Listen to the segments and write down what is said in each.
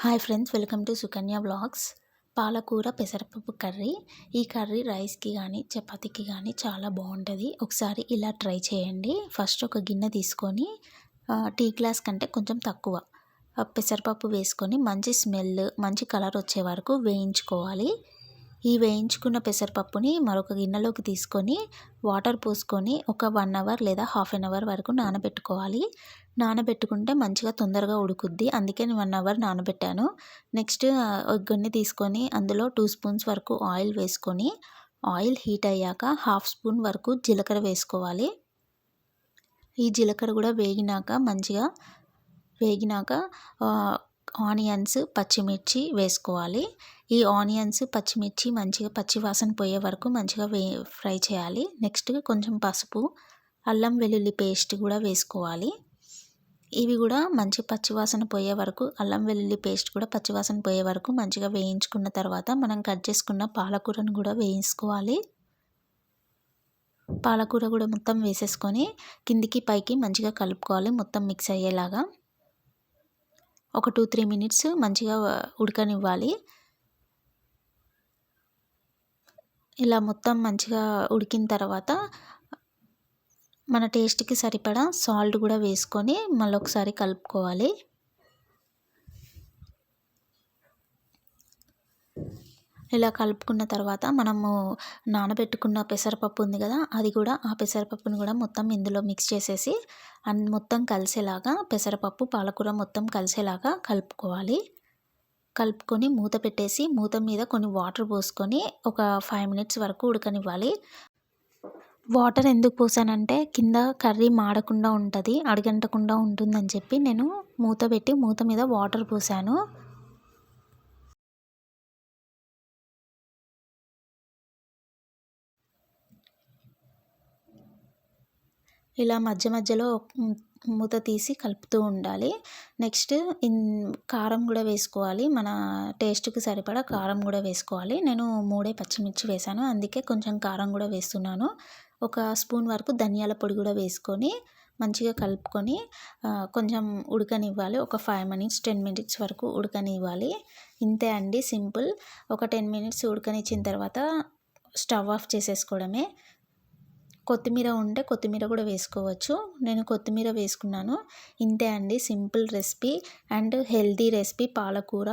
Hi friends, welcome to Sukanya vlogs. పాలకూర పెసరపప్పు curry. ఈ కర్రీ రైస్కి కానీ చపాతీకి కానీ చాలా బాగుంటుంది. ఒకసారి ఇలా ట్రై చేయండి. ఫస్ట్ ఒక గిన్నె తీసుకొని టీ గ్లాస్ కంటే కొంచెం తక్కువ పెసరపప్పు వేసుకొని మంచి స్మెల్, మంచి కలర్ వచ్చే వరకు వేయించుకోవాలి. ఈ వేయించుకున్న పెసరపప్పుని మరొక గిన్నెలోకి తీసుకొని వాటర్ పోసుకొని ఒక 1 అవర్ లేదా హాఫ్ అన్ అవర్ వరకు నానబెట్టుకోవాలి. నానబెట్టుకుంటే మంచిగా తొందరగా ఉడుకుద్ది. అందుకే నేను 1 అవర్ నానబెట్టాను. నెక్స్ట్ ఒక గిన్నె తీసుకొని అందులో 2 స్పూన్స్ వరకు ఆయిల్ వేసుకొని ఆయిల్ హీట్ అయ్యాక హాఫ్ స్పూన్ వరకు జీలకర్ర వేసుకోవాలి. ఈ జీలకర్ర కూడా వేగినాక ఆనియన్స్, పచ్చిమిర్చి వేసుకోవాలి. ఈ ఆనియన్స్, పచ్చిమిర్చి మంచిగా పచ్చివాసన పోయే వరకు మంచిగా ఫ్రై చేయాలి. నెక్స్ట్ కొంచెం పసుపు, అల్లం వెల్లుల్లి పేస్ట్ కూడా వేసుకోవాలి. ఇవి కూడా మంచి పచ్చివాసన పోయే వరకు, అల్లం వెల్లుల్లి పేస్ట్ కూడా పచ్చివాసన పోయే వరకు మంచిగా వేయించుకున్న తర్వాత మనం కట్ చేసుకున్న పాలకూరను కూడా వేసుకోవాలి. పాలకూర కూడా మొత్తం వేసేసుకొని కిందికి పైకి మంచిగా కలుపుకోవాలి, మొత్తం మిక్స్ అయ్యేలాగా. ఒక 2-3 మినిట్స్ మంచిగా ఉడకనివ్వాలి. ఇలా మొత్తం మంచిగా ఉడికిన తర్వాత మన టేస్ట్కి సరిపడా సాల్ట్ కూడా వేసుకొని మళ్ళీ ఒకసారి కలుపుకోవాలి. ఇలా కలుపుకున్న తర్వాత మనము నానబెట్టుకున్న పెసరపప్పు ఉంది కదా, ఆ పెసరపప్పును కూడా మొత్తం ఇందులో మిక్స్ చేసేసి మొత్తం కలిసేలాగా పెసరపప్పు, పాలకూర మొత్తం కలిసేలాగా కలుపుకోవాలి. కలుపుకొని మూత పెట్టేసి మూత మీద కొన్ని వాటర్ పోసుకొని ఒక 5 మినిట్స్ వరకు ఉడకనివ్వాలి. వాటర్ ఎందుకు పోసానంటే కింద కర్రీ మాడకుండా ఉంటుంది, అడుగంటకుండా ఉంటుందని చెప్పి నేను మూత పెట్టి మూత మీద వాటర్ పోసాను. ఇలా మధ్య మధ్యలో మూత తీసి కలుపుతూ ఉండాలి. నెక్స్ట్ కారం కూడా వేసుకోవాలి. మన టేస్ట్కి సరిపడా కారం కూడా వేసుకోవాలి. నేను 3 పచ్చిమిర్చి వేసాను, అందుకే కొంచెం కారం కూడా వేస్తున్నాను. ఒక స్పూన్ వరకు ధనియాల పొడి కూడా వేసుకొని మంచిగా కలుపుకొని కొంచెం ఉడకనివ్వాలి. ఒక 5 మినిట్స్ 10 మినిట్స్ వరకు ఉడకనివ్వాలి. ఇంతే అండి, సింపుల్. ఒక 10 మినిట్స్ ఉడకనిచ్చిన తర్వాత స్టవ్ ఆఫ్ చేసేసుకోవడమే. కొత్తిమీర ఉంటే కొత్తిమీర కూడా వేసుకోవచ్చు. నేను కొత్తిమీర వేసుకున్నాను. ఇంతే అండి, simple recipe and healthy recipe. పాలకూర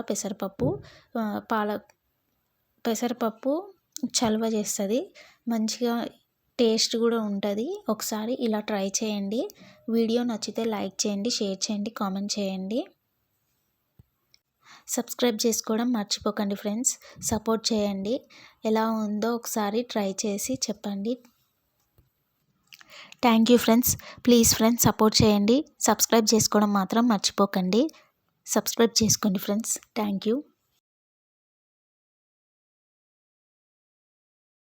పెసరపప్పు చలువ చేస్తుంది, మంచిగా టేస్ట్ కూడా ఉంటుంది. ఒకసారి ఇలా ట్రై చేయండి. వీడియో నచ్చితే లైక్ చేయండి, షేర్ చేయండి, కామెంట్ చేయండి. సబ్స్క్రైబ్ చేసుకోవడం మర్చిపోకండి ఫ్రెండ్స్. సపోర్ట్ చేయండి. ఎలా ఉందో ఒకసారి ట్రై చేసి చెప్పండి. Thank you friends. Please friends support చేయండి. సబ్స్క్రైబ్ చేసుకోవడం మాత్రం మర్చిపోకండి. సబ్స్క్రైబ్ చేసుకోండి ఫ్రెండ్స్. Thank you.